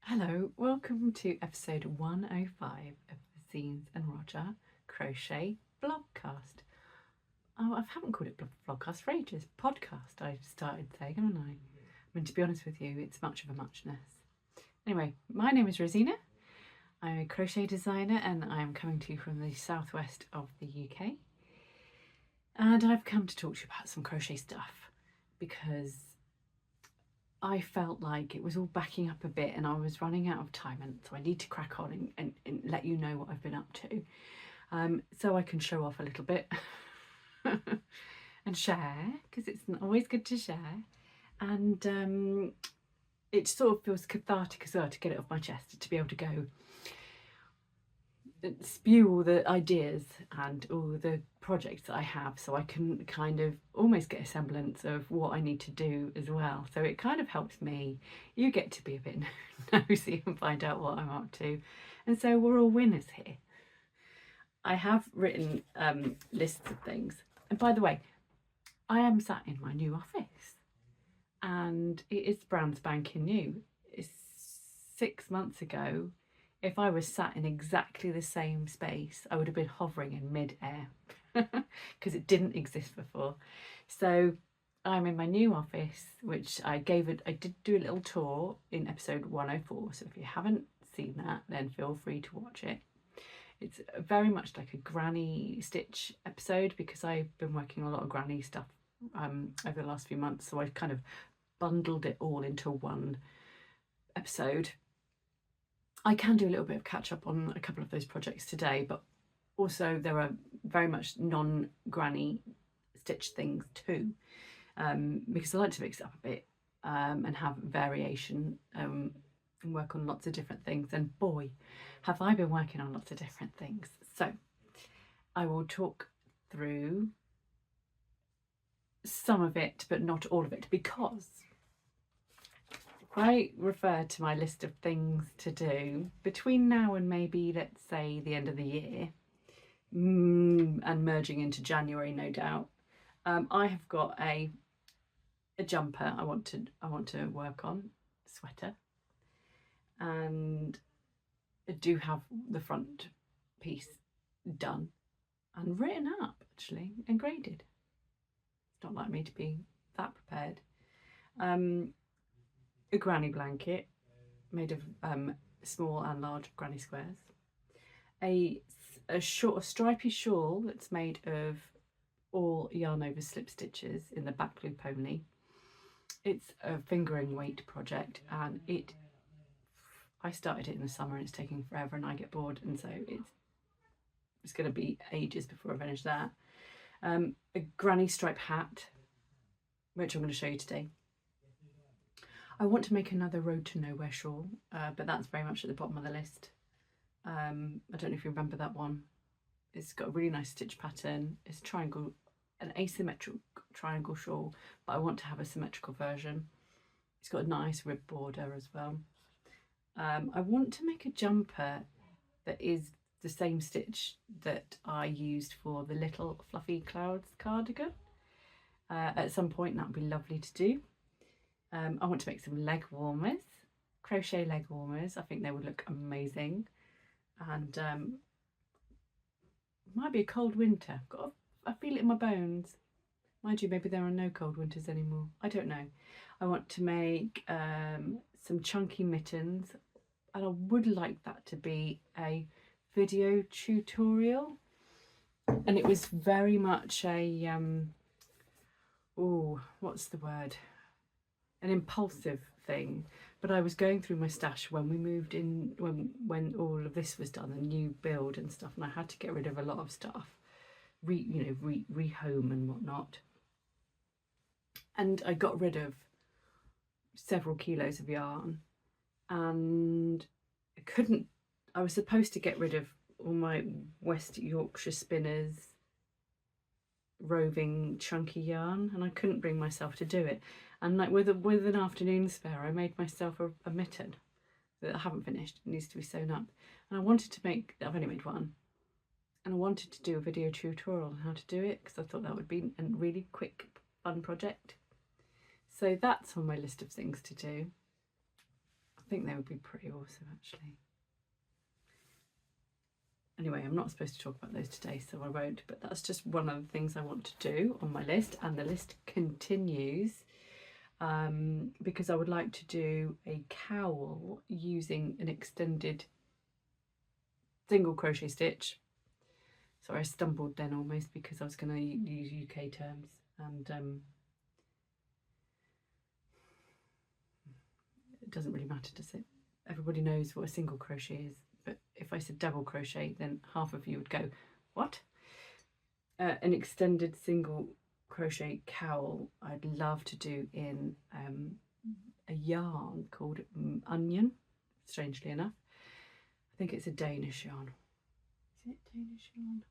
Hello, welcome to episode 105 of the Zeens and Roger Crochet Blogcast. Oh, I haven't called it blogcast for ages. Podcast, I started saying, haven't I? I mean, to be honest with you, it's much of a muchness. Anyway, my name is Rosina. I'm a crochet designer and I'm coming to you from the southwest of the UK. And I've come to talk to you about some crochet stuff because I felt like it was all backing up a bit and I was running out of time, and so I need to crack on and let you know what I've been up to, so I can show off a little bit and share, because it's always good to share, and it sort of feels cathartic as well to get it off my chest, to be able to go spew all the ideas and all the projects that I have, so I can kind of almost get a semblance of what I need to do as well. So it kind of helps me. You get to be a bit nosy and find out what I'm up to, and so we're all winners here. I have written lists of things, and by the way, I am sat in my new office and it is brand spanking new. It's 6 months ago. If I was sat in exactly the same space, I would have been hovering in mid-air because it didn't exist before. So I'm in my new office, which I did do a little tour in episode 104. So if you haven't seen that, then feel free to watch it. It's very much like a granny stitch episode because I've been working on a lot of granny stuff over the last few months. So I kind of bundled it all into one episode. I can do a little bit of catch up on a couple of those projects today, but also there are very much non-granny stitch things too, because I like to mix it up a bit and have variation and work on lots of different things. And boy, have I been working on lots of different things. So I will talk through some of it, but not all of it, because I refer to my list of things to do between now and maybe, let's say, the end of the year, and merging into January, no doubt. I have got a jumper I want to work on, sweater, and I do have the front piece done and written up, actually, and graded. It's not like me to be that prepared. A granny blanket made of small and large granny squares, a stripy shawl that's made of all yarn over slip stitches in the back loop only. It's a fingering weight project, and I started it in the summer and it's taking forever and I get bored, and so it's going to be ages before I finish that. A granny stripe hat, which I'm going to show you today. I want to make another Road to Nowhere shawl, but that's very much at the bottom of the list. I don't know if you remember that one. It's got a really nice stitch pattern. It's an asymmetric triangle shawl, but I want to have a symmetrical version. It's got a nice rib border as well. I want to make a jumper that is the same stitch that I used for the Little Fluffy Clouds cardigan. At some point, that would be lovely to do. I want to make some leg warmers, crochet leg warmers. I think they would look amazing. And it might be a cold winter. I feel it in my bones. Mind you, maybe there are no cold winters anymore. I don't know. I want to make some chunky mittens, and I would like that to be a video tutorial. And it was very much a what's the word? An impulsive thing, but I was going through my stash when we moved in, when all of this was done, the new build and stuff, and I had to get rid of a lot of stuff, rehome and whatnot, and I got rid of several kilos of yarn, and I was supposed to get rid of all my West Yorkshire Spinners roving chunky yarn, and I couldn't bring myself to do it. And like with an afternoon spare, I made myself a mitten that I haven't finished. It needs to be sewn up. And I wanted to I've only made one, and I wanted to do a video tutorial on how to do it because I thought that would be a really quick, fun project. So that's on my list of things to do. think they would be pretty awesome actually. Anyway, I'm not supposed to talk about those today, so I won't, but that's just one of the things I want to do on my list, and the list continues because I would like to do a cowl using an extended single crochet stitch. Sorry, I stumbled then almost because I was going to use UK terms, and it doesn't really matter, does it? Everybody knows what a single crochet is. But if I said double crochet, then half of you would go, what? An extended single crochet cowl I'd love to do in a yarn called Onion, strangely enough. I think it's a Danish yarn. Is it Danish yarn?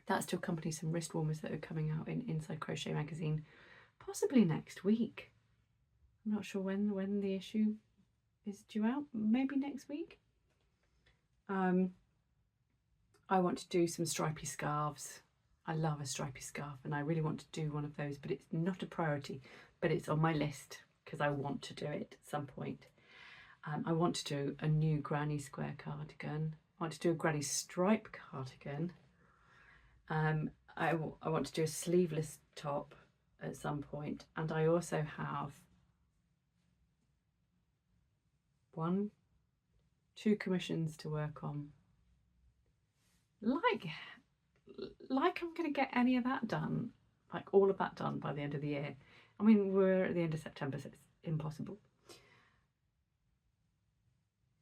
That's to accompany some wrist warmers that are coming out in Inside Crochet magazine, possibly next week. I'm not sure when the issue is due out, maybe next week. I want to do some stripy scarves. I love a stripy scarf and I really want to do one of those, but it's not a priority, but it's on my list because I want to do it at some point. I want to do a new granny square cardigan. I want to do a granny stripe cardigan. I want to do a sleeveless top at some point, and I also have 2 commissions to work on. Like I'm going to get any of that done, like all of that done by the end of the year. I mean, we're at the end of September, so it's impossible.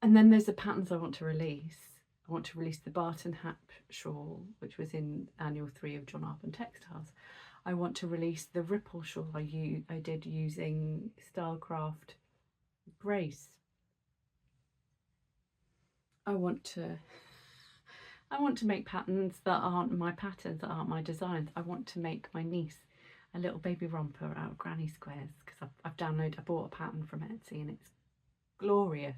And then there's the patterns I want to release. I want to release the Barton Hat shawl, which was in annual 3 of John Arpen Textiles. I want to release the Ripple shawl I did using Stylecraft Grace. I want to make patterns that aren't my patterns, that aren't my designs. I want to make my niece a little baby romper out of granny squares, because I bought a pattern from Etsy and it's glorious.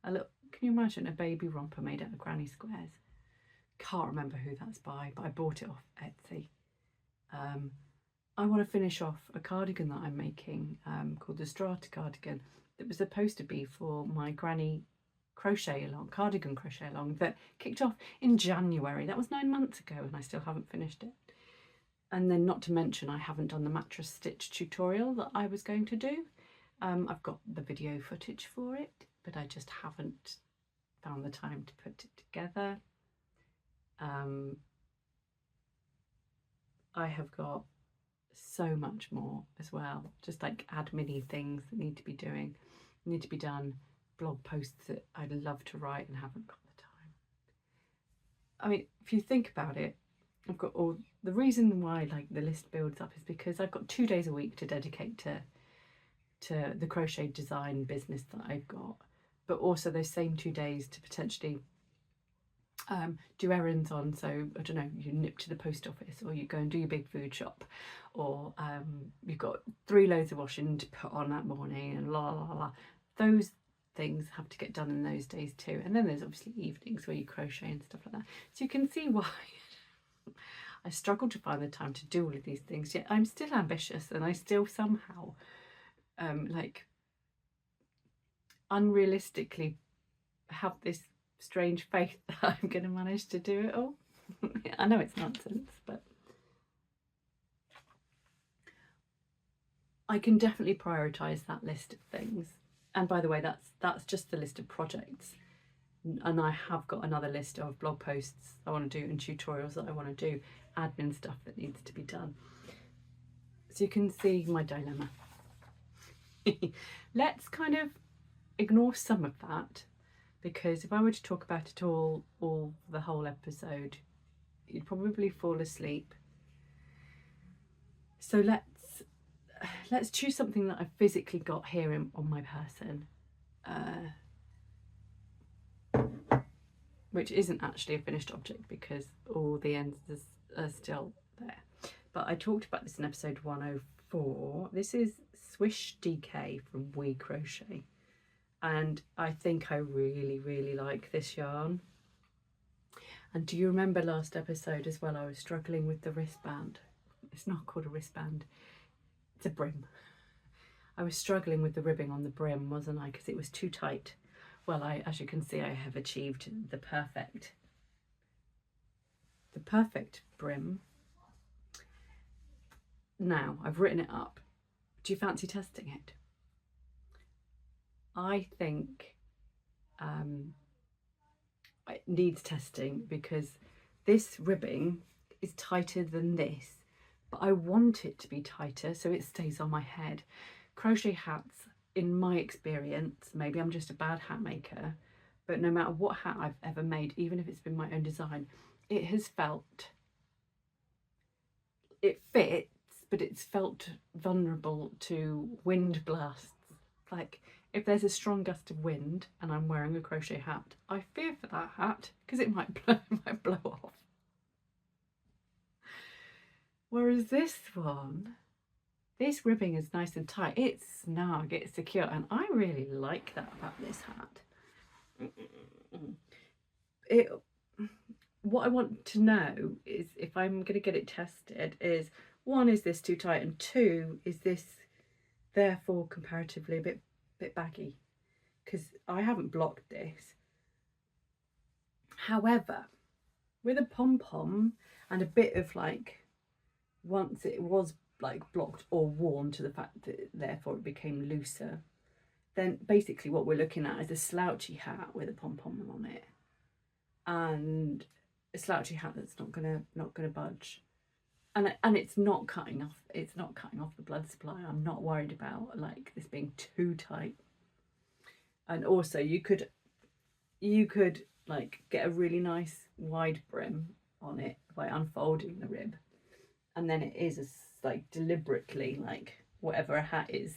Can you imagine a baby romper made out of granny squares? Can't remember who that's by, but I bought it off Etsy. I want to finish off a cardigan that I'm making called the Strata cardigan, that was supposed to be for my granny cardigan crochet along, that kicked off in January. That was 9 months ago and I still haven't finished it. And then not to mention, I haven't done the mattress stitch tutorial that I was going to do. I've got the video footage for it, but I just haven't found the time to put it together. I have got so much more as well, just like admin-y things that need to be done, blog posts that I'd love to write and haven't got the time. I mean, if you think about it, I've got all the reason why like the list builds up is because I've got 2 days a week to dedicate to the crochet design business that I've got, but also those same 2 days to potentially do errands on. So I don't know, you nip to the post office, or you go and do your big food shop, or you've got 3 loads of washing to put on that morning, and la la la. Those things have to get done in those days too. And then there's obviously evenings where you crochet and stuff like that. So you can see why I struggle to find the time to do all of these things, yet I'm still ambitious and I still somehow like unrealistically have this strange faith that I'm going to manage to do it all. I know it's nonsense, but I can definitely prioritise that list of things. And by the way, that's just the list of projects, and I have got another list of blog posts I want to do and tutorials that I want to do, admin stuff that needs to be done. So you can see my dilemma. Let's kind of ignore some of that, because if I were to talk about it all the whole episode, you'd probably fall asleep. So let's choose something that I've physically got here on my person, which isn't actually a finished object because all the ends are still there. But I talked about this in episode 104. This is Swish DK from We Crochet, and I think I really like this yarn. And do you remember last episode as well, I was struggling with the wristband. It's not called a wristband, it's a brim. I was struggling with the ribbing on the brim, wasn't I? Because it was too tight. Well, as you can see, I have achieved the perfect brim. Now, I've written it up. Do you fancy testing it? I think it needs testing because this ribbing is tighter than this, but I want it to be tighter so it stays on my head. Crochet hats, in my experience, maybe I'm just a bad hat maker, but no matter what hat I've ever made, even if it's been my own design, it has felt, it fits, but it's felt vulnerable to wind blasts. Like if there's a strong gust of wind and I'm wearing a crochet hat, I fear for that hat because it might blow off. Whereas this one, this ribbing is nice and tight. It's snug, it's secure, and I really like that about this hat. What I want to know is if I'm going to get it tested is, one, is this too tight, and two, is this therefore comparatively a bit baggy? Because I haven't blocked this. However, with a pom-pom and a bit of like, once it was like blocked or worn to the fact that therefore it became looser, then basically what we're looking at is a slouchy hat with a pom-pom on it, and a slouchy hat that's not gonna budge, and it's not cutting off the blood supply. I'm not worried about like this being too tight. And also you could like get a really nice wide brim on it by unfolding the rib, and then it is like deliberately like whatever a hat is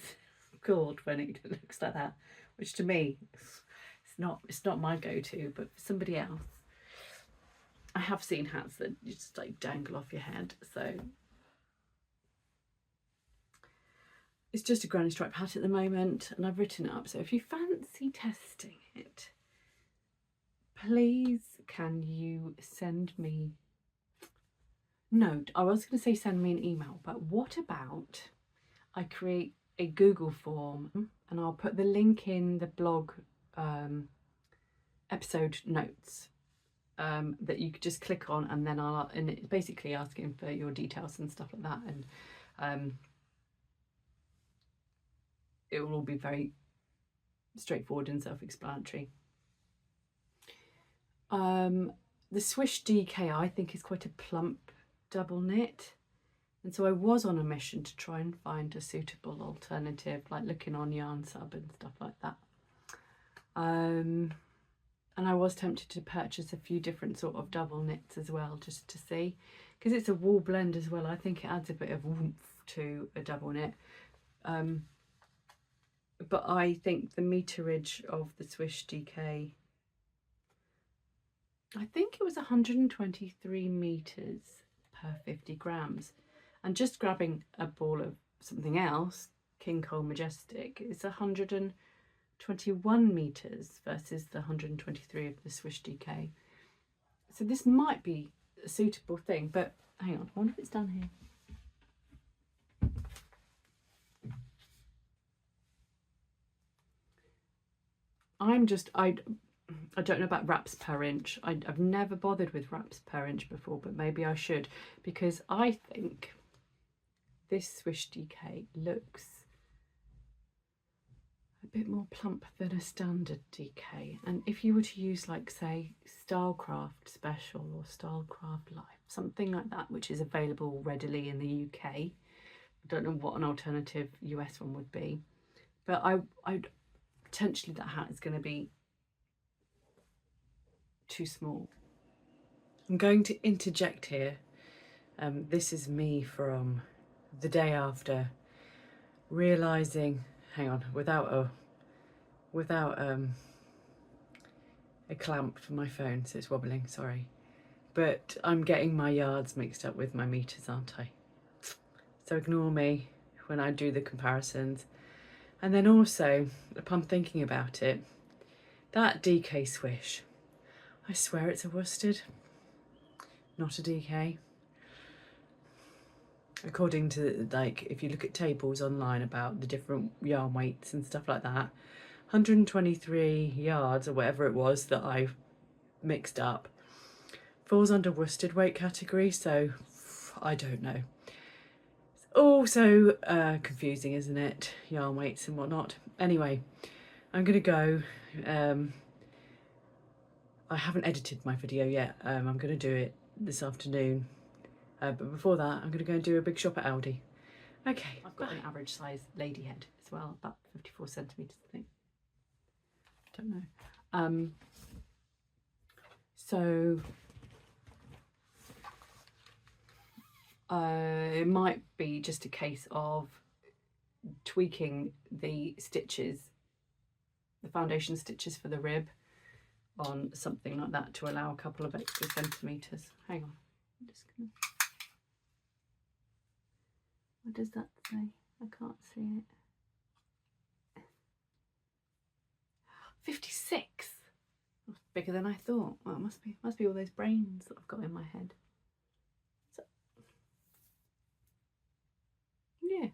called when it looks like that, which to me it's not my go-to, but for somebody else. I have seen hats that you just like dangle off your head, so it's just a granny stripe hat at the moment, and I've written it up. So if you fancy testing it, please can you send me, no, I was going to say send me an email, but what about I create a Google form and I'll put the link in the blog episode notes that you could just click on, and then and it's basically asking for your details and stuff like that, and it will all be very straightforward and self-explanatory. The Swish DK I think is quite a plump double knit, and so I was on a mission to try and find a suitable alternative, like looking on Yarn Sub and stuff like that. And I was tempted to purchase a few different sort of double knits as well, just to see, because it's a wool blend as well. I think it adds a bit of oomph to a double knit. But I think the meterage of the Swish DK, I think it was 123 meters per 50 grams. And just grabbing a ball of something else, King Cole Majestic, is 121 meters versus the 123 of the Swish DK. So this might be a suitable thing, but hang on, I wonder if it's down here. I don't know about wraps per inch. I've never bothered with wraps per inch before, but maybe I should, because I think this Swish DK looks a bit more plump than a standard DK. And if you were to use like say Stylecraft Special or Stylecraft Life, something like that, which is available readily in the UK, I don't know what an alternative US one would be, but I potentially that hat is going to be too small. I'm going to interject here. This is me from the day after realizing, hang on, without a clamp for my phone, so it's wobbling, sorry, but I'm getting my yards mixed up with my meters, aren't I? So ignore me when I do the comparisons. And then also, upon thinking about it, that DK Swish, I swear it's a worsted, not a DK. according to, like, if you look at tables online about the different yarn weights and stuff like that, 123 yards or whatever it was that I mixed up falls under worsted weight category, so I don't know. It's all so confusing, isn't it? Yarn weights and whatnot. Anyway, I'm gonna go. I haven't edited my video yet. I'm gonna do it this afternoon. But before that, I'm gonna go and do a big shop at Aldi. Okay. I've got an average size lady head as well, about 54 centimetres, I think. Don't know. So it might be just a case of tweaking the stitches, the foundation stitches for the rib on something like that to allow a couple of extra centimetres. Hang on, I'm just gonna... What does that say? I can't see it. 56. That's bigger than I thought. Well, it must be all those brains that I've got in my head. So, yeah.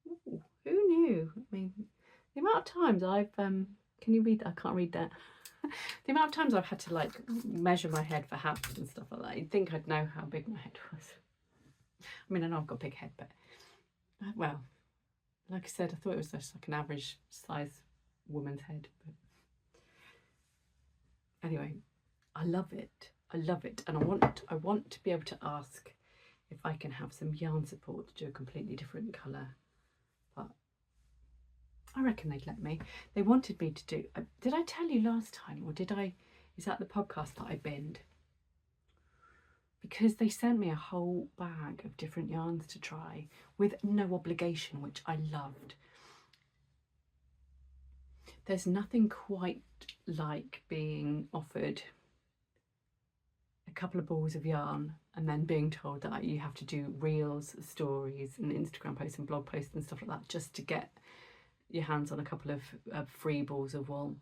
Ooh, who knew? I mean, the amount of times I've can you read that? I can't read that. The amount of times I've had to like measure my head for hats and stuff like that. You'd think I'd know how big my head was. I mean, I know I've got a big head, but well, like I said, I thought it was just like an average size woman's head. But anyway, I love it. I love it, and I want to be able to ask if I can have some yarn support to do a completely different colour. But I reckon they'd let me. They wanted me to do. Did I tell you last time, or did I? Is that the podcast that I binned? Because they sent me a whole bag of different yarns to try with no obligation, which I loved. There's nothing quite like being offered a couple of balls of yarn and then being told that you have to do reels, stories and Instagram posts and blog posts and stuff like that just to get your hands on a couple of free balls of wool.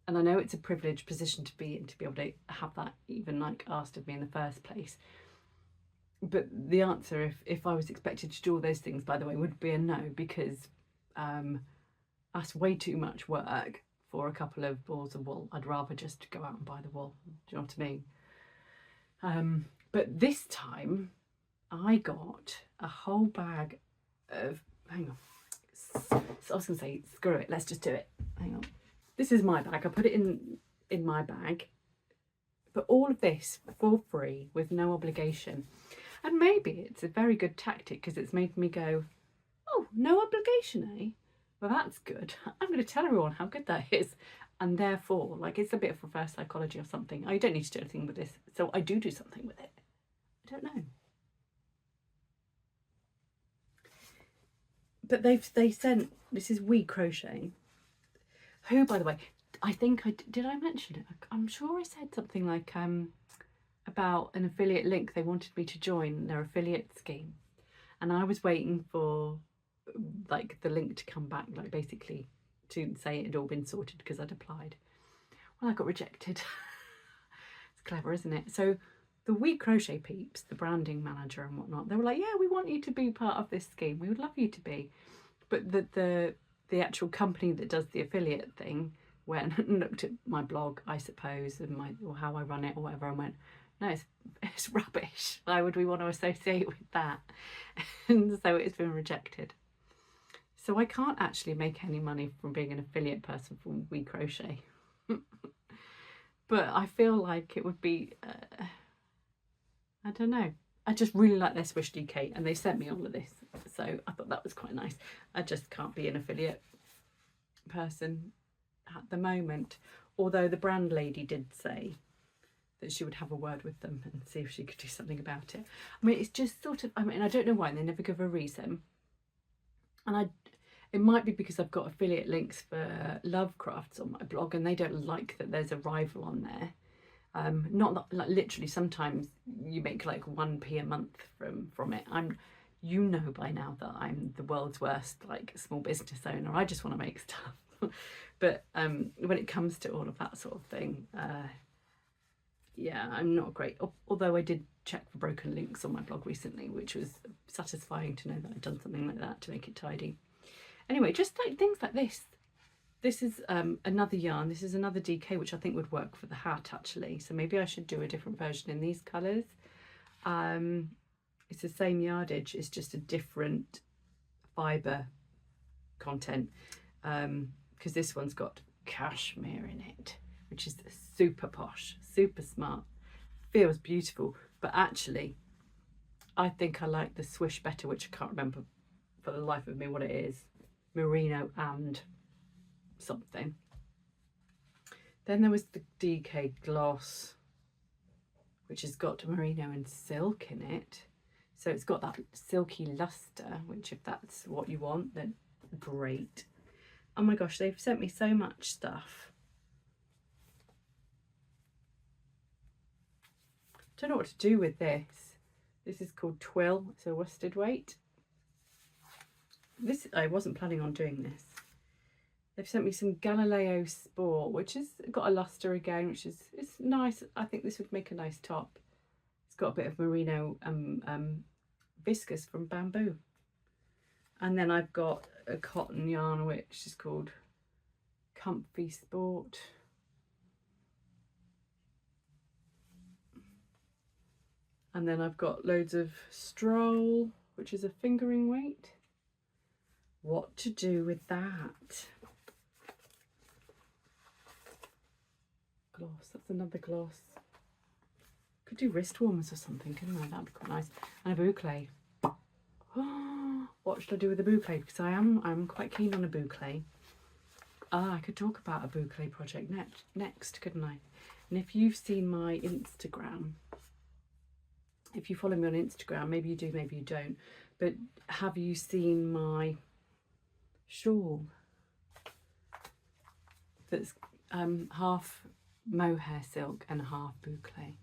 And I know it's a privileged position to be in, to be able to have that even like asked of me in the first place. But the answer, if I was expected to do all those things, by the way, would be a no, because that's way too much work for a couple of balls of wool. I'd rather just go out and buy the wool. Do you know what I mean? But this time I got a whole bag of, hang on. So I was going to say, screw it, let's just do it. Hang on. This is my bag. I put it in my bag. But all of this for free with no obligation. And maybe it's a very good tactic because it's made me go, oh, no obligation, eh? Well, that's good. I'm going to tell everyone how good that is. And therefore, like, it's a bit of reverse psychology or something. I don't need to do anything with this. So I do something with it. I don't know. But they sent, this is We Crochet, who, by the way, I think did I mention it? I'm sure I said something like about an affiliate link. They wanted me to join their affiliate scheme, and I was waiting for like the link to come back, like basically to say it had all been sorted because I'd applied. Well, I got rejected. It's clever, isn't it? So the We Crochet peeps, the branding manager and whatnot, they were like, yeah, we want you to be part of this scheme. We would love you to be. But the actual company that does the affiliate thing went and looked at my blog, I suppose, and or how I run it or whatever, and went, no, it's rubbish. Why would we want to associate with that? And so it's been rejected. So I can't actually make any money from being an affiliate person for We Crochet. But I feel like it would be, I don't know. I just really like their Swish DK, and they sent me all of this. So I thought that was quite nice. I just can't be an affiliate person at the moment. Although the brand lady did say that she would have a word with them and see if she could do something about it. I mean, it's just sort of, I mean, I don't know why, they never give a reason. And it might be because I've got affiliate links for Love Crafts on my blog, and they don't like that there's a rival on there. Not that, like, literally sometimes you make like 1p a month from it. You know by now that I'm the world's worst like small business owner. I just want to make stuff. But when it comes to all of that sort of thing, yeah, I'm not great. Although I did check for broken links on my blog recently, which was satisfying to know that I'd done something like that to make it tidy. Anyway, just like things like this. This is another yarn. This is another DK, which I think would work for the hat actually. So maybe I should do a different version in these colours. It's the same yardage, it's just a different fibre content, because this one's got cashmere in it, which is super posh, super smart, feels beautiful. But actually, I think I like the swish better, which I can't remember for the life of me what it is. Merino and something. Then there was the DK gloss, which has got merino and silk in it. So it's got that silky luster, which if that's what you want, then great. Oh my gosh, they've sent me so much stuff. Don't know what to do with this. This is called Twill, it's a worsted weight. This, I wasn't planning on doing this. They've sent me some Galileo Sport, which has got a luster again, which is, it's nice. I think this would make a nice top. It's got a bit of merino viscose from Bamboo. And then I've got a cotton yarn, which is called Comfy Sport. And then I've got loads of Stroll, which is a fingering weight. What to do with that? Gloss, that's another gloss. Could do wrist warmers or something, couldn't I? That'd be quite nice. And a boucle. What should I do with a boucle? Because I'm quite keen on a boucle. I could talk about a boucle project next, couldn't I? And if you've seen my Instagram, if you follow me on Instagram, maybe you do, maybe you don't, but have you seen my shawl that's half mohair silk and half boucle?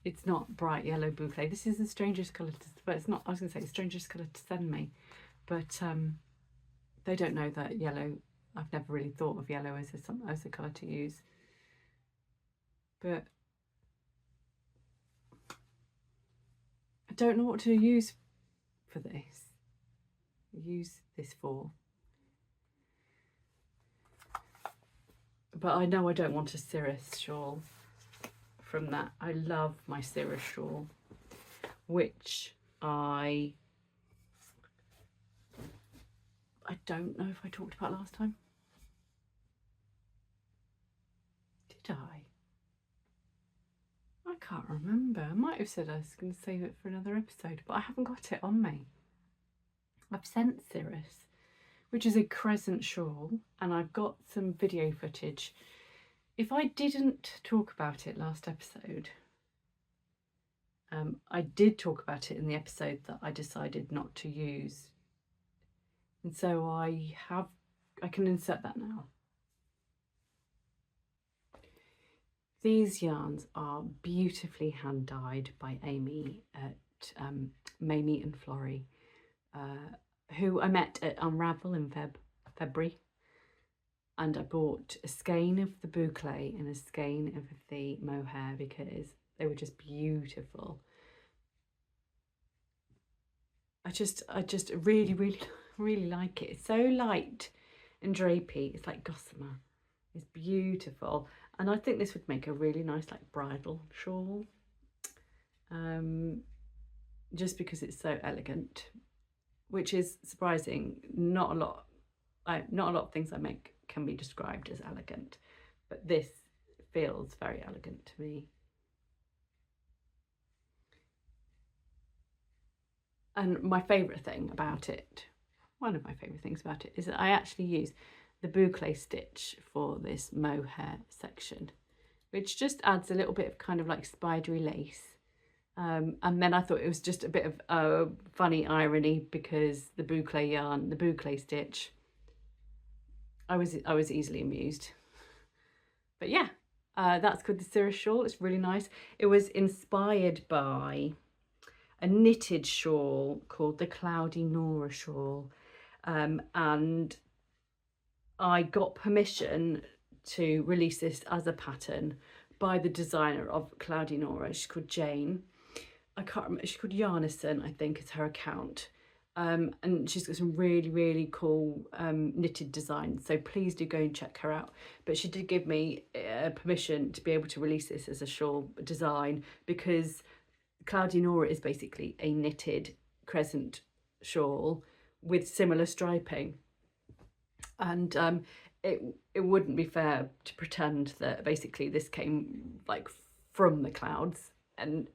It's not bright yellow boucle. This is the strangest colour to, but it's not, I was going to say the strangest colour to send me, but they don't know that yellow, I've never really thought of yellow as a colour to use. But I don't know what to use for this. Use this for. But I know I don't want a Cirrus shawl from that. I love my Cirrus shawl, which I don't know if I talked about last time. Did I? I can't remember. I might have said I was going to save it for another episode, but I haven't got it on me. I've sent Cirrus, which is a crescent shawl, and I've got some video footage. If I didn't talk about it last episode, I did talk about it in the episode that I decided not to use, and so I can insert that now. These yarns are beautifully hand dyed by Amy at Mamie and Florrie, who I met at Unravel in February, and I bought a skein of the boucle and a skein of the mohair because they were just beautiful. I just really like it. It's so light and drapey. It's like gossamer. It's beautiful, and I think this would make a really nice like bridal shawl, just because it's so elegant, which is surprising. Not a lot of things I make can be described as elegant, but this feels very elegant to me. And my favourite thing about it, one of my favourite things about it, is that I actually use the boucle stitch for this mohair section, which just adds a little bit of kind of like spidery lace. And then I thought it was just a bit of a funny irony because the boucle yarn, the boucle stitch, I was easily amused. But yeah, that's called the Cirrus shawl. It's really nice. It was inspired by a knitted shawl called the Cloudy Nora shawl, and I got permission to release this as a pattern by the designer of Cloudy Nora. She's called Jane, I can't remember, she's called Yarnison, I think is her account. And she's got some really cool knitted designs, so please do go and check her out. But she did give me permission to be able to release this as a shawl design, because Cloudy Nora is basically a knitted crescent shawl with similar striping, and it wouldn't be fair to pretend that basically this came like from the clouds and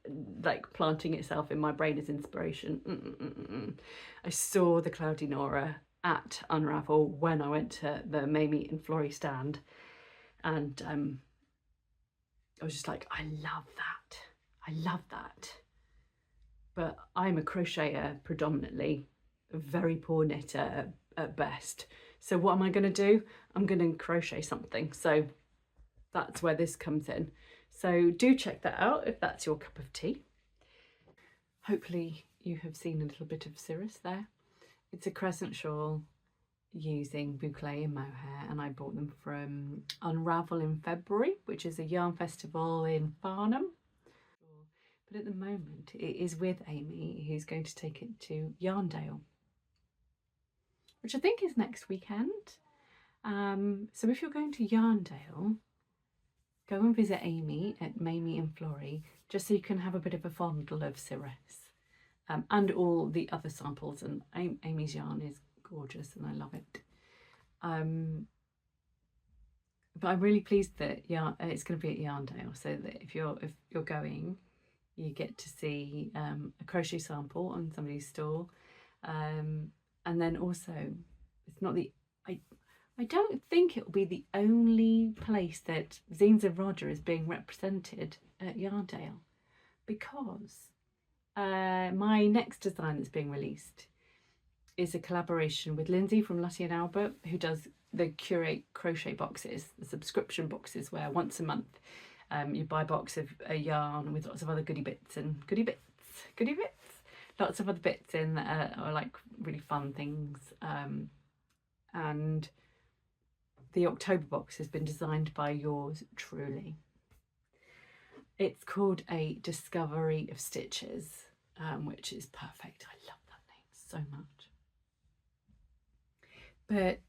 like planting itself in my brain as inspiration. I saw the Cloudy Nora at Unravel when I went to the Mamie and Florrie stand, and I was just like, I love that. But I'm a crocheter predominantly, a very poor knitter at best. So what am I going to do? I'm going to crochet something. So that's where this comes in. So do check that out if that's your cup of tea. Hopefully you have seen a little bit of Cirrus there. It's a crescent shawl using boucle and mohair, and I bought them from Unravel in February, which is a yarn festival in Farnham. But at the moment it is with Amy, who's going to take it to Yarndale, which I think is next weekend. So if you're going to Yarndale, go and visit Amy at Mamie and Florrie, just so you can have a bit of a fondle of Cirrus and all the other samples. And Amy's yarn is gorgeous and I love it. But I'm really pleased that it's going to be at Yarndale, so that if you're going, you get to see a crochet sample on somebody's stall, and then also it's not the I don't think it will be the only place that Zeens of Roger is being represented at Yarndale, because my next design that's being released is a collaboration with Lindsay from Lottie and Albert, who does the Curate crochet boxes, the subscription boxes, where once a month you buy a box of a yarn with lots of other goodie bits, lots of other bits in that are like really fun things. And the October box has been designed by yours truly. It's called A Discovery of Stitches, which is perfect. I love that name so much. But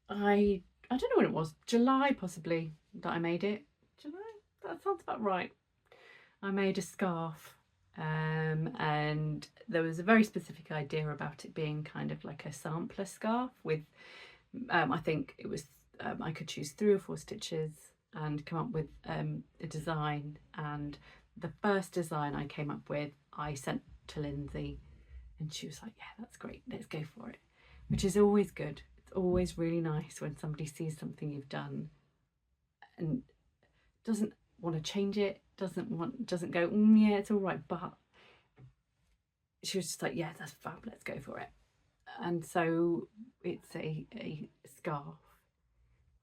I don't know when it was, July possibly, that I made it. July? That sounds about right. I made a scarf, and there was a very specific idea about it being kind of like a sampler scarf with, I think it was, I could choose 3 or 4 stitches and come up with a design. And the first design I came up with, I sent to Lindsay, and she was like, yeah, that's great, let's go for it, which is always good. It's always really nice when somebody sees something you've done and doesn't want to change it, doesn't go, yeah, it's all right, but she was just like, yeah, that's fab, let's go for it. And so it's a scarf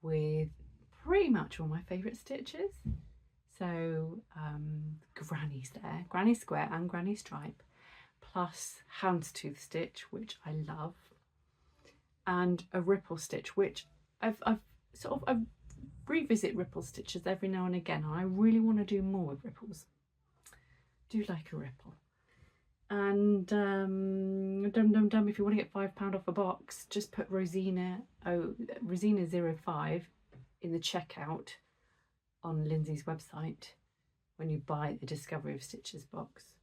with pretty much all my favourite stitches. So granny's there, granny square and granny stripe, plus houndstooth stitch, which I love, and a ripple stitch, which I revisit ripple stitches every now and again, and I really want to do more with ripples. Do like a ripple. And if you want to get £5 off a box, just put Rosina 05 in the checkout on Lindsay's website when you buy the Discovery of Stitches box.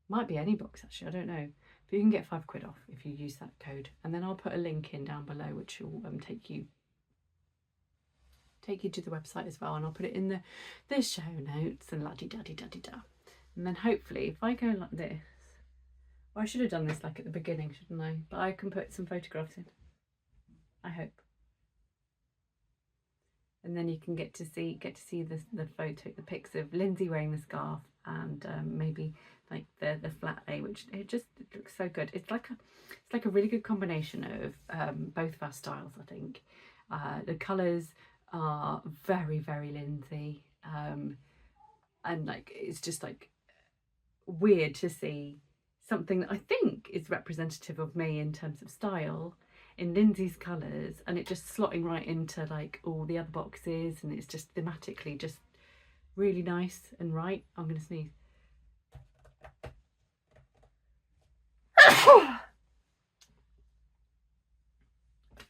Might be any box actually, I don't know, but you can get £5 off if you use that code. And then I'll put a link in down below which will take you to the website as well, and I'll put it in the show notes and la-di-da-di-da-di-da. And then hopefully if I go like this, well, I should have done this like at the beginning, shouldn't I? But I can put some photographs in, I hope. And then you can get to see the photo, the pics of Lindsay wearing the scarf, and maybe like the flat lay, which it looks so good. It's like a really good combination of both of our styles, I think. The colours are very, very Lindsay, and like it's just like weird to see something that I think is representative of me in terms of style in Lindsay's colours, and it just slotting right into like all the other boxes, and it's just thematically just really nice and right. I'm gonna sneeze.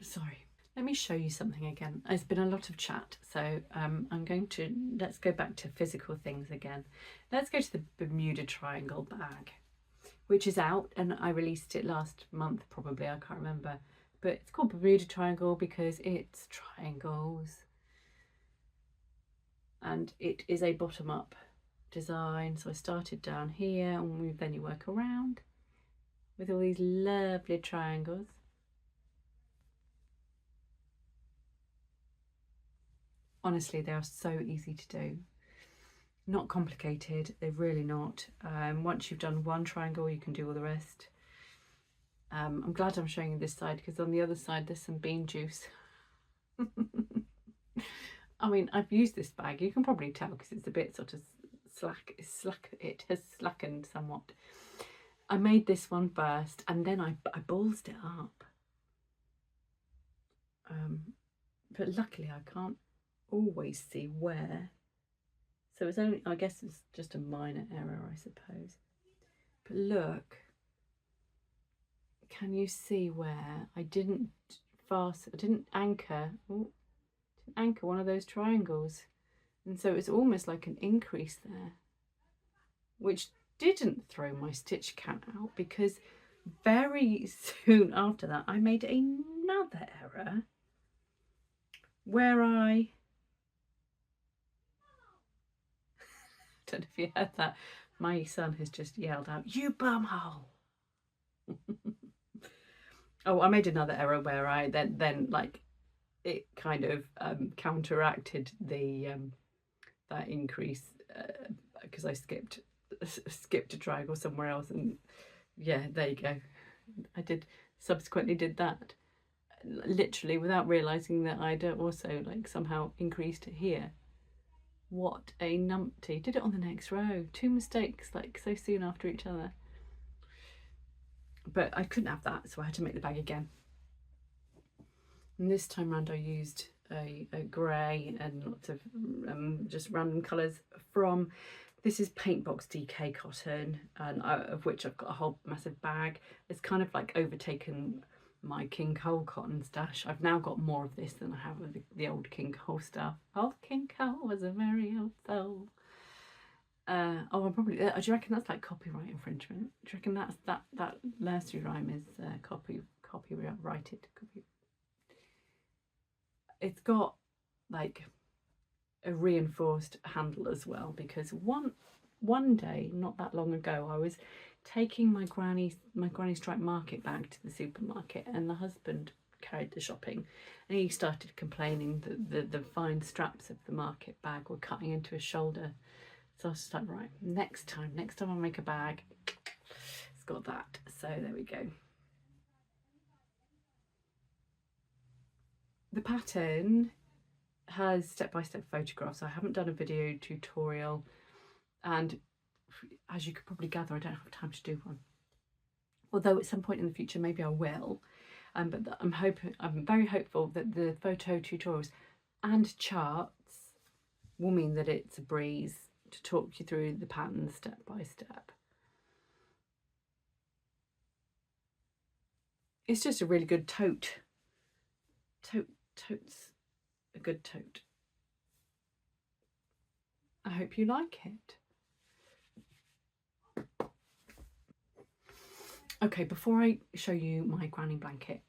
Sorry. Let me show you something again. It's been a lot of chat, so let's go back to physical things again. Let's go to the Bermuda Triangle bag, which is out, and I released it last month probably, I can't remember. But it's called Bermuda Triangle because it's triangles. And it is a bottom-up design. So I started down here, and then you work around with all these lovely triangles. Honestly, they are so easy to do. Not complicated, they're really not. Once you've done one triangle, you can do all the rest. I'm glad I'm showing you this side because on the other side there's some bean juice. I mean, I've used this bag, you can probably tell because it's a bit sort of it has slackened somewhat. I made this one first and then I ballsed it up. But luckily I can't always see where. So it's only, I guess it's just a minor error, I suppose. But look, can you see where I didn't anchor one of those triangles? And so it's almost like an increase there, which didn't throw my stitch count out because very soon after that I made another error where I don't know if you heard that. My son has just yelled out, "You bumhole!" Oh, I made another error where I then like it kind of counteracted the that increase because I skipped a triangle somewhere else, and yeah, there you go. I subsequently did that literally without realizing that I'd also like somehow increased it here. What a numpty. Did it on the next row. 2 mistakes like so soon after each other. But I couldn't have that, so I had to make the bag again. And this time round I used a grey and lots of just random colours from, this is Paintbox DK cotton, and of which I've got a whole massive bag. It's kind of like overtaken my King Cole cotton stash. I've now got more of this than I have of the old King Cole stuff. Old King Cole was a very old soul. Oh, I'm probably. Do you reckon that's like copyright infringement? Do you reckon that nursery rhyme is copyrighted? It's got like a reinforced handle as well because one day not that long ago I was taking my granny striped market bag to the supermarket, and the husband carried the shopping, and he started complaining that the fine straps of the market bag were cutting into his shoulder. So I was just like, right, next time I make a bag, it's got that. So there we go. The pattern has step-by-step photographs. I haven't done a video tutorial, and as you could probably gather, I don't have time to do one. Although at some point in the future, maybe I will. But I'm very hopeful that the photo tutorials and charts will mean that it's a breeze to talk you through the pattern step by step. It's just a really good tote. Tote's a good tote. I hope you like it. Okay, before I show you my granny blanket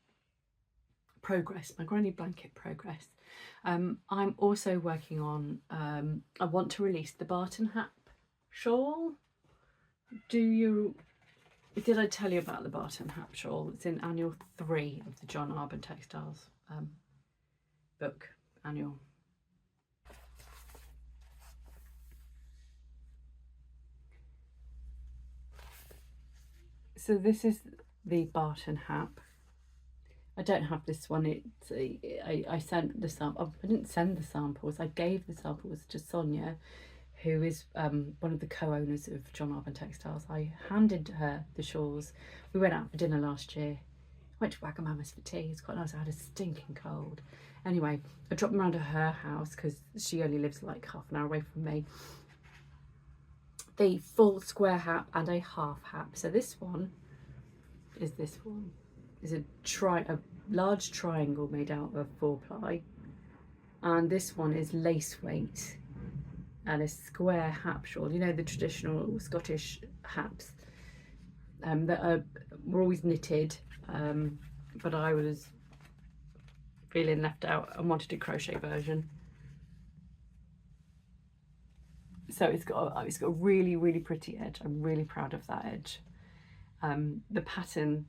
progress, I'm also working on, I want to release the Barton Hap shawl. Did I tell you about the Barton Hap shawl? It's in annual 3 of the John Arbon Textiles book, annual. So this is the Barton Hap. I don't have this one. I sent the sample. I didn't send the samples. I gave the samples to Sonia, who is one of the co-owners of John Arbon Textiles. I handed her the shawls. We went out for dinner last year. Went to Wagamama's for tea. It's quite nice. I had a stinking cold. Anyway, I dropped them around to her house because she only lives like half an hour away from me. The full square hat and a half hat. So this one is this one. is a large triangle made out of 4-ply, and this one is lace weight and a square hap shawl. You know, the traditional Scottish haps that were always knitted, but I was feeling left out and wanted a crochet version. So it's got a really, really pretty edge. I'm really proud of that edge. The pattern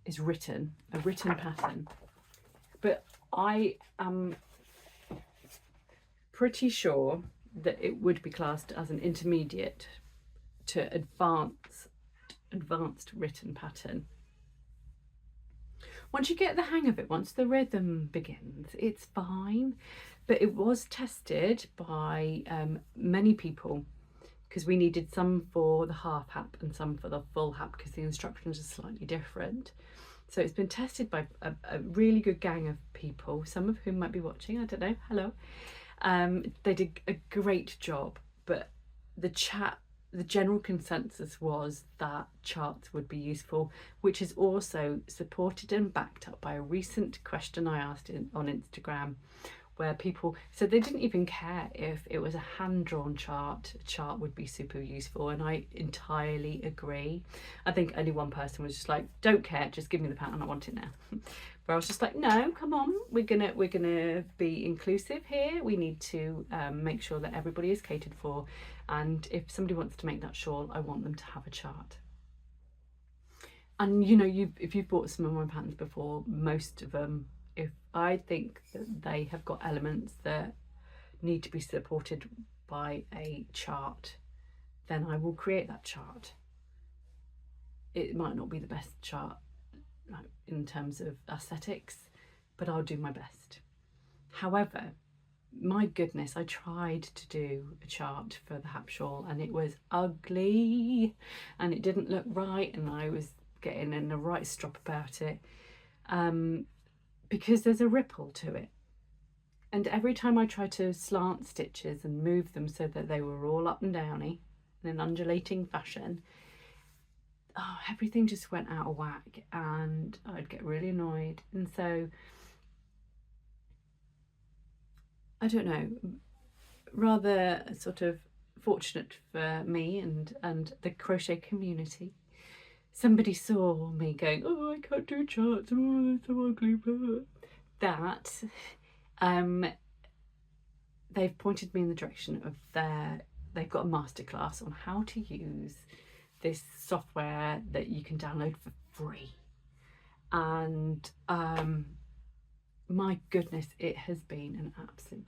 is a written pattern, but I am pretty sure that it would be classed as an intermediate to advanced written pattern. Once you get the hang of it, once the rhythm begins, it's fine. But it was tested by many people, because we needed some for the half hap and some for the full hap, because the instructions are slightly different. So it's been tested by a really good gang of people, some of whom might be watching, I don't know, hello. They did a great job, but the general consensus was that charts would be useful, which is also supported and backed up by a recent question I asked on Instagram, where people said they didn't even care if it was a hand-drawn chart. A chart would be super useful, and I entirely agree. I think only one person was just like, don't care, just give me the pattern, I want it now. Where I was just like, no, come on, we're gonna be inclusive here. We need to make sure that everybody is catered for, and if somebody wants to make that shawl, I want them to have a chart. And you know, if you've bought some of my patterns before, most of them, if I think that they have got elements that need to be supported by a chart, then I will create that chart. It might not be the best chart in terms of aesthetics, but I'll do my best. However, my goodness, I tried to do a chart for the hap shawl and it was ugly and it didn't look right, and I was getting in the right strop about it. Because there's a ripple to it, and every time I tried to slant stitches and move them so that they were all up and downy in an undulating fashion, everything just went out of whack and I'd get really annoyed. And so I don't know, rather sort of fortunate for me and the crochet community, somebody saw me going, oh, I can't do charts, oh, they're so ugly, that they've pointed me in the direction of they've got a masterclass on how to use this software that you can download for free. And my goodness, it has been an absolute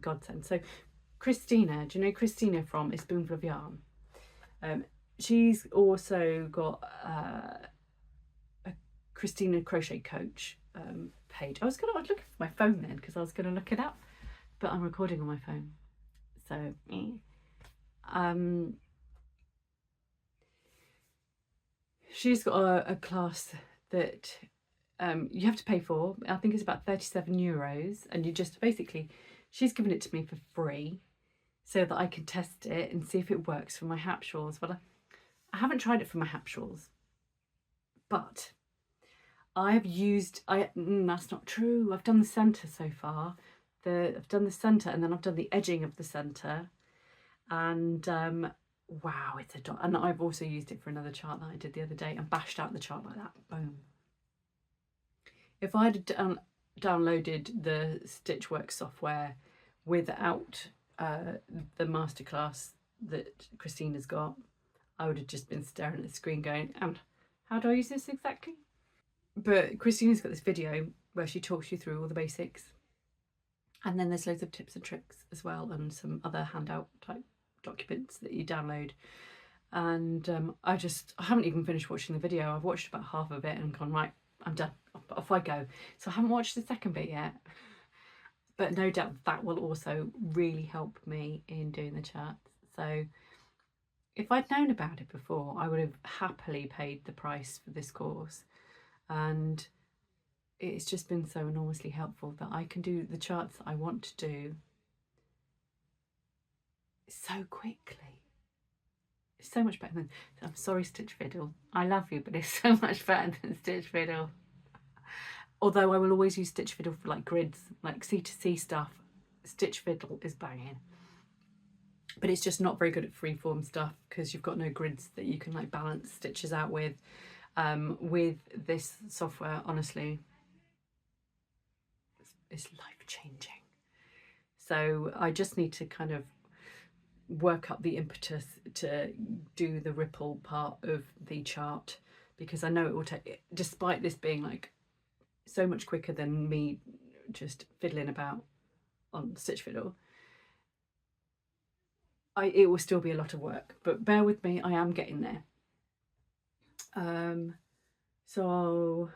godsend. So Christina, do you know Christina from A Spoonful of Yarn? She's also got a Christina Crochet Coach page. I was looking for my phone then, because I was going to look it up, but I'm recording on my phone. So, she's got a class that you have to pay for. I think it's about €37, and you just basically, she's given it to me for free so that I can test it and see if it works for my hap shawls. But I haven't tried it for my hap shawls, but I have used, that's not true. I've done the centre so far. I've done the centre, and then I've done the edging of the centre, and wow, it's a dot. And I've also used it for another chart that I did the other day and bashed out the chart like that, boom. If I had downloaded the Stitchworks software without the masterclass that Christina's got, I would have just been staring at the screen going, how do I use this exactly? But Christina's got this video where she talks you through all the basics, and then there's loads of tips and tricks as well, and some other handout type documents that you download. And I haven't even finished watching the video. I've watched about half of it and gone, right, I'm done, off I go. So I haven't watched the second bit yet, but no doubt that will also really help me in doing the charts. So if I'd known about it before, I would have happily paid the price for this course, and it's just been so enormously helpful that I can do the charts that I want to do so quickly. It's so much better than, I'm sorry Stitch Fiddle, I love you, but it's so much better than Stitch Fiddle. Although I will always use Stitch Fiddle for like grids, like C2C stuff. Stitch Fiddle is banging. But it's just not very good at freeform stuff because you've got no grids that you can like balance stitches out with. With this software, honestly, it's life-changing. So I just need to kind of work up the impetus to do the ripple part of the chart, because I know it will take, despite this being like so much quicker than me just fiddling about on Stitch Fiddle, it will still be a lot of work, but bear with me, I am getting there. So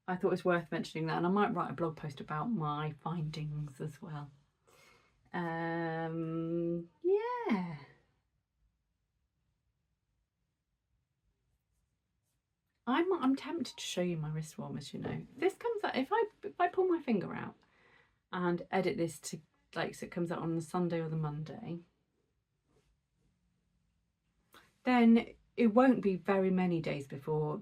I thought it was worth mentioning that, and I might write a blog post about my findings as well. Yeah. I'm tempted to show you my wrist warmers, you know. This comes out, if I pull my finger out and edit this to, like, so it comes out on the Sunday or the Monday, then it won't be very many days before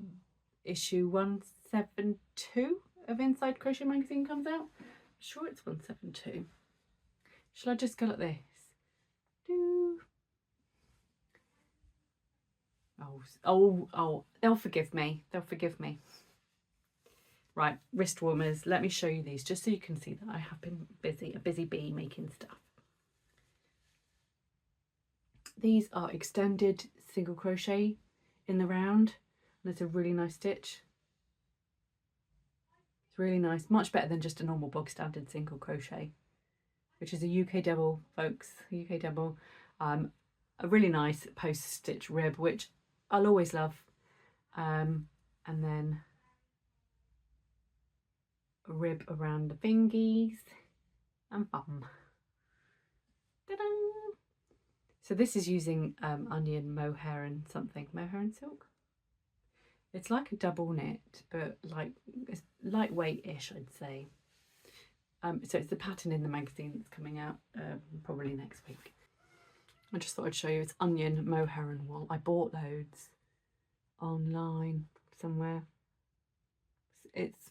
issue 172 of Inside Crochet Magazine comes out. I'm sure it's 172. Shall I just go like this? Oh, they'll forgive me. They'll forgive me. Right, wrist warmers. Let me show you these just so you can see that I have been busy, a busy bee making stuff. These are extended single crochet in the round, and it's a really nice stitch. It's really nice, much better than just a normal bog standard single crochet, which is a UK double, folks, UK double. A really nice post stitch rib, which I'll always love, and then a rib around the fingies and bum. Ta-da! So this is using onion, mohair and something, mohair and silk. It's like a double knit, but like it's lightweight-ish, I'd say. So it's the pattern in the magazine that's coming out probably next week. I just thought I'd show you. It's onion, mohair and wool. I bought loads online somewhere. It's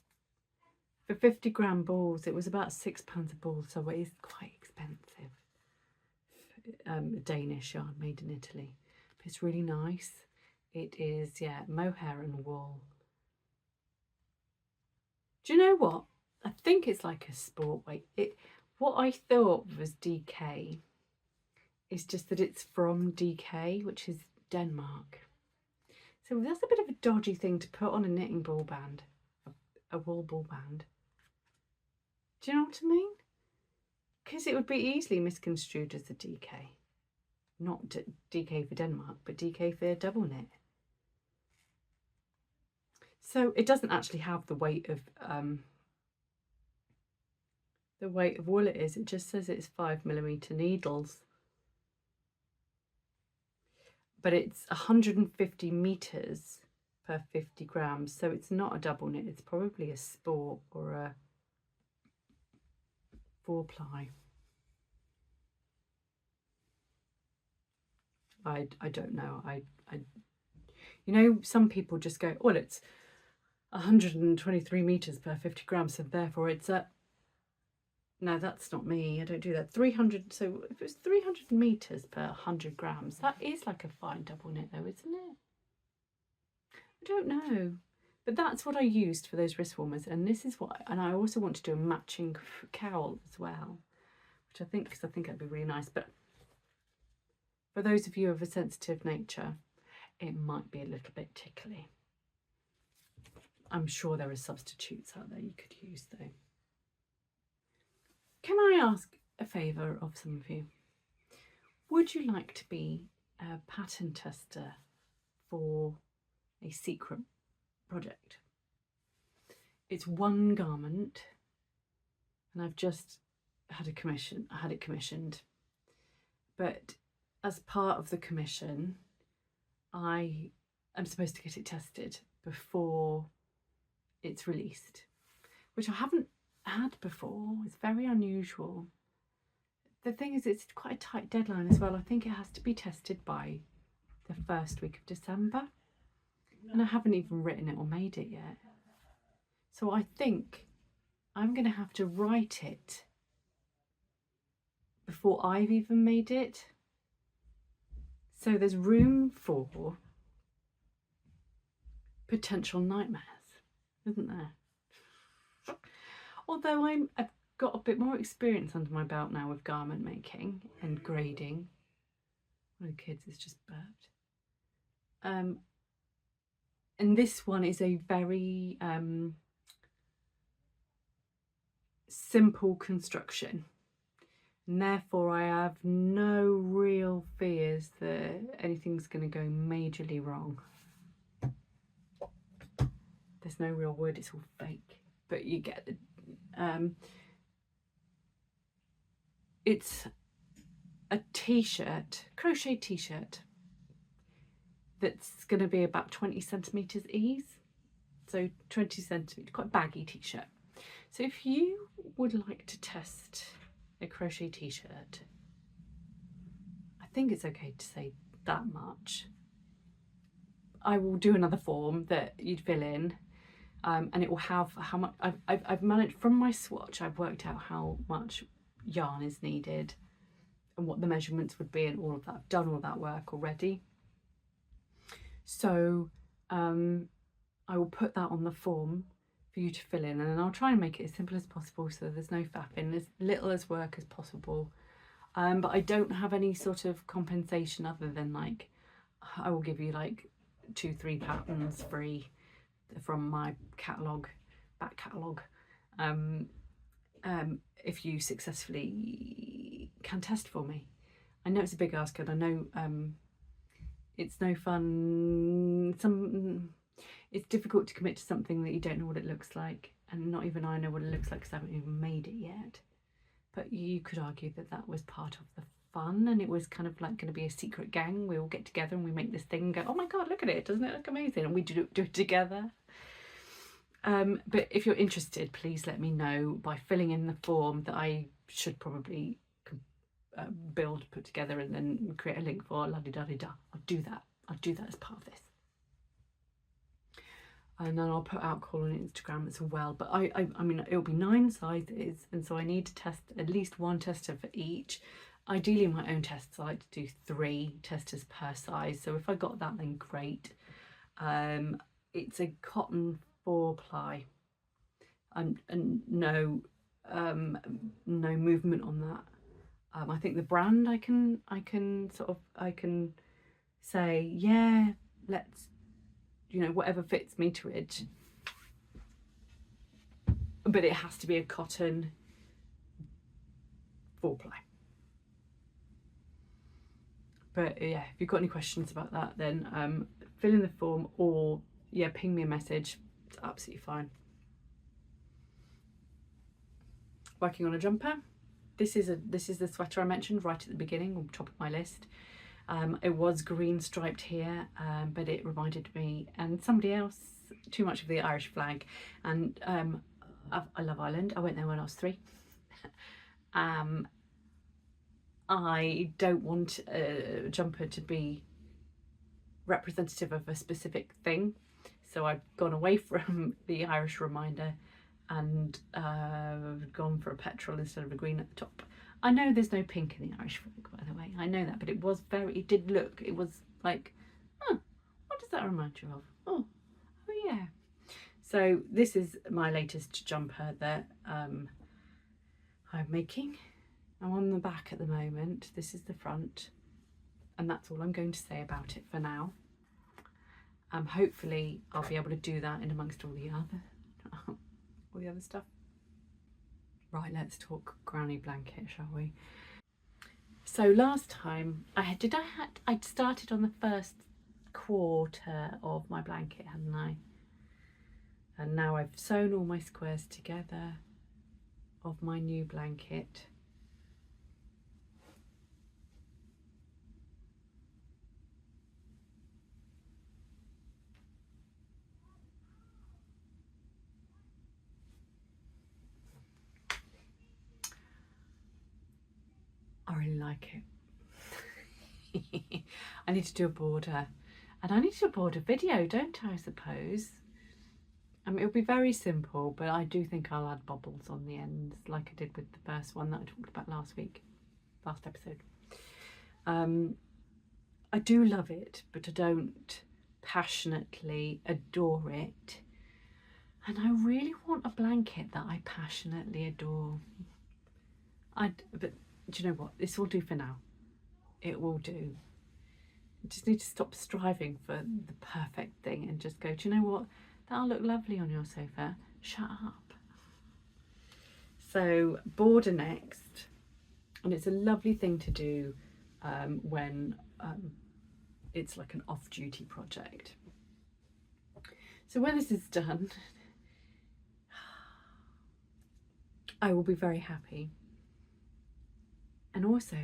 for 50-gram balls. It was about £6 a ball, so it is quite expensive. Danish yarn made in Italy, but it's really nice. It is, yeah, mohair and wool. Do you know what? I think it's like a sport weight. What I thought was DK. It's just that it's from DK, which is Denmark. So that's a bit of a dodgy thing to put on a knitting ball band, a wool ball band. Do you know what I mean? Because it would be easily misconstrued as a DK. Not DK for Denmark, but DK for double knit. So it doesn't actually have the weight of wool it is. It just says it's 5mm needles. But it's 150 meters per 50 grams, so it's not a double knit. It's probably a sport or a 4-ply. I don't know. You know, some people just go, well, it's 123 meters per 50 grams, so therefore it's a. No, that's not me. I don't do that. 300. So if it's 300 meters per 100 grams, that is like a fine double knit, though, isn't it? I don't know, but that's what I used for those wrist warmers, and this is what. And I also want to do a matching cowl as well, which I think, because I think that'd be really nice. But for those of you of a sensitive nature, it might be a little bit tickly. I'm sure there are substitutes out there you could use, though. Can I ask a favour of some of you? Would you like to be a pattern tester for a secret project? It's one garment, and I've just had it commissioned, but as part of the commission, I am supposed to get it tested before it's released, which I haven't had before. It's very unusual. The thing is, it's quite a tight deadline as well. I think it has to be tested by the first week of December, and I haven't even written it or made it yet. So I think I'm going to have to write it before I've even made it. So there's room for potential nightmares, isn't there? Although I've got a bit more experience under my belt now with garment making and grading. One of the kids has just burped. And this one is a very simple construction, and therefore I have no real fears that anything's going to go majorly wrong. There's no real wood, it's all fake, but you get the it's a t-shirt, crochet t-shirt, that's going to be about 20 centimetres ease, so 20 centimetres, quite baggy t-shirt. So if you would like to test a crochet t-shirt, I think it's okay to say that much. I will do another form that you'd fill in, and it will have how much I've managed from my swatch. I've worked out how much yarn is needed and what the measurements would be and all of that. I've done all that work already. So I will put that on the form for you to fill in, and I'll try and make it as simple as possible so there's no faffing, as little as work as possible. But I don't have any sort of compensation other than, like, I will give you like 2-3 patterns free from my catalogue, back catalogue, if you successfully can test for me. I know it's a big ask, and I know it's no fun. It's difficult to commit to something that you don't know what it looks like, and not even I know what it looks like because I haven't even made it yet. But you could argue that that was part of the fun, and it was kind of like going to be a secret gang. We all get together and we make this thing and go, oh my god, look at it, doesn't it look amazing? And we do it together. But if you're interested, please let me know by filling in the form that I should probably put together, and then create a link for la-di-da-di-da. I'll do that as part of this. And then I'll put out call on Instagram as well. But I mean, it'll be 9 sizes, and so I need to test at least 1 tester for each. Ideally, my own tests, I like to do 3 testers per size. So if I got that, then great. It's a cotton 4-ply, and no movement on that. I think the brand I can say, yeah, let's, you know, whatever fits me to it, but it has to be a cotton 4-ply. But yeah, if you've got any questions about that, then fill in the form, or yeah, ping me a message. It's absolutely fine. Working on a jumper. This is the sweater I mentioned right at the beginning, on top of my list. It was green striped here, but it reminded me and somebody else too much of the Irish flag, and I love Ireland. I went there when I was 3. I don't want a jumper to be representative of a specific thing, so I've gone away from the Irish reminder and gone for a petrol instead of a green at the top. I know there's no pink in the Irish flag, by the way. I know that, but it was it was like, oh, what does that remind you of? Oh yeah. So this is my latest jumper that I'm making. I'm on the back at the moment. This is the front, and that's all I'm going to say about it for now. Hopefully I'll be able to do that in amongst all the other stuff. Right, let's talk granny blanket, shall we? So last time I'd started on the first quarter of my blanket, hadn't I? And now I've sewn all my squares together of my new blanket. I really like it. I need to do a border, and I need to do a border video, don't I suppose? It'll be very simple, but I do think I'll add bobbles on the ends like I did with the first one that I talked about last episode. I do love it, but I don't passionately adore it. And I really want a blanket that I passionately adore. But do you know what? This will do for now. It will do. I just need to stop striving for the perfect thing and just go, do you know what? That'll look lovely on your sofa. Shut up. So border next. And it's a lovely thing to do when it's like an off-duty project. So when this is done, I will be very happy. And also,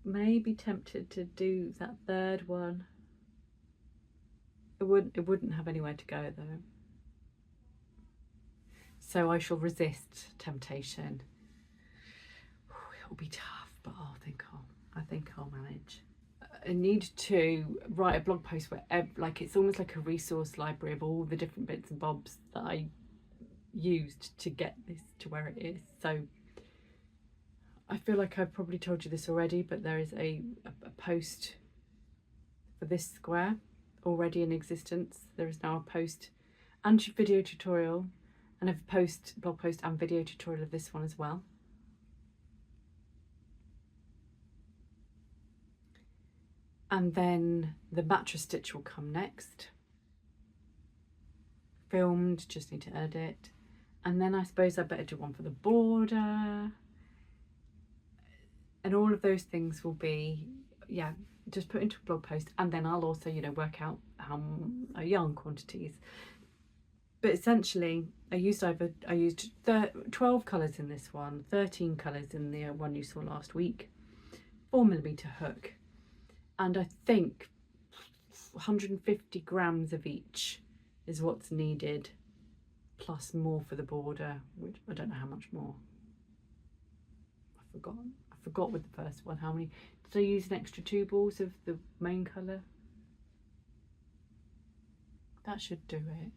maybe tempted to do that third one. It wouldn't have anywhere to go though. So I shall resist temptation. It'll be tough, but I think I'll manage. I need to write a blog post where it's almost like a resource library of all the different bits and bobs that I used to get this to where it is. So I feel like I've probably told you this already, but there is a post for this square already in existence. There is now a post and video tutorial, and a blog post and video tutorial of this one as well. And then the mattress stitch will come next. Filmed, just need to edit. And then I suppose I better do one for the border. And all of those things will be, yeah, just put into a blog post. And then I'll also, work out how yarn quantities. But essentially, I used 12 colours in this one, 13 colours in the one you saw last week, 4mm hook. And I think 150 grams of each is what's needed, plus more for the border, which I don't know how much more. I forgot with the first one how many. Did I use an extra 2 balls of the main colour? That should do it.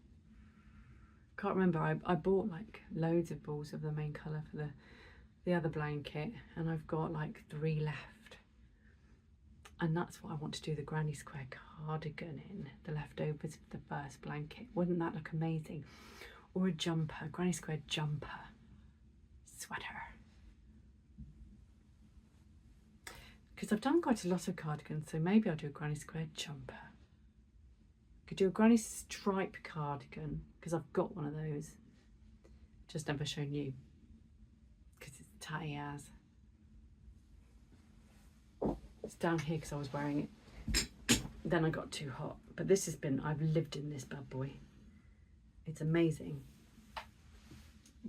Can't remember. I bought like loads of balls of the main colour for the other blanket, and I've got like 3 left. And that's what I want to do the granny square cardigan in, the leftovers of the first blanket. Wouldn't that look amazing? Or a jumper, granny square jumper, sweater. Because I've done quite a lot of cardigans, so maybe I'll do a granny square jumper. Could do a granny stripe cardigan, because I've got one of those. Just never shown you, because it's tatty as. It's down here because I was wearing it. Then I got too hot. But this has been, I've lived in this bad boy. It's amazing.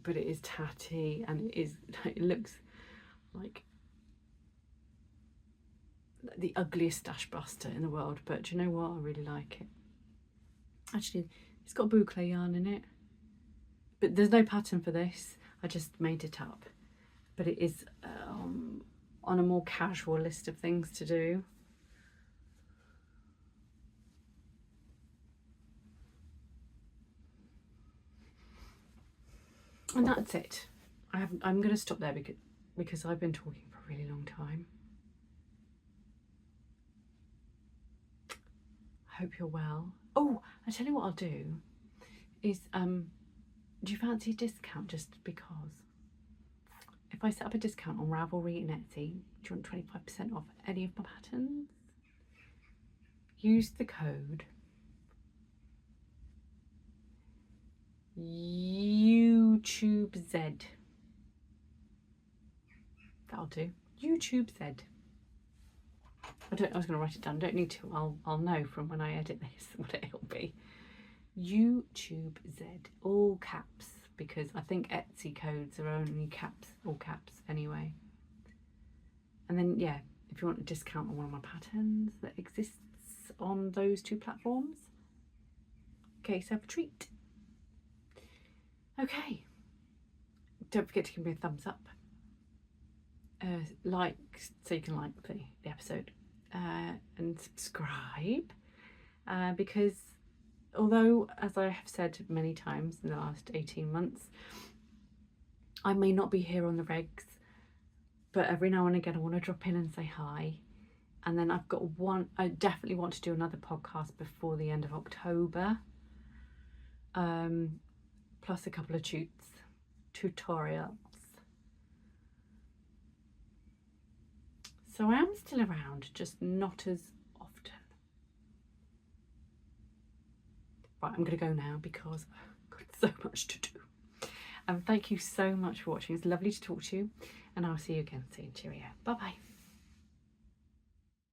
But it is tatty, and it looks like the ugliest stash buster in the world. But do you know what? I really like it. Actually, it's got boucle yarn in it. But there's no pattern for this. I just made it up. But it is on a more casual list of things to do. And that's it. I'm going to stop there because I've been talking for a really long time. I hope you're well. Oh, I tell you what I'll do is, do you fancy a discount just because? If I set up a discount on Ravelry and Etsy, do you want 25% off any of my patterns? Use the code YouTubeZ. That'll do. YouTubeZ. I was going to write it down. Don't need to. I'll know from when I edit this what it'll be. YouTubeZ, all caps, because I think Etsy codes are only caps, all caps anyway. And then, yeah, if you want a discount on one of my patterns that exists on those 2 platforms, okay, so have a treat. Okay, don't forget to give me a thumbs up. like, so you can like the episode, and subscribe, because although, as I have said many times in the last 18 months, I may not be here on the regs, but every now and again I want to drop in and say hi. And then I've got I definitely want to do another podcast before the end of October, plus a couple of tutorials. So I am still around, just not as often. Right, I'm going to go now because I've got so much to do. Thank you so much for watching. It's lovely to talk to you, and I'll see you again soon. Cheerio. Bye bye.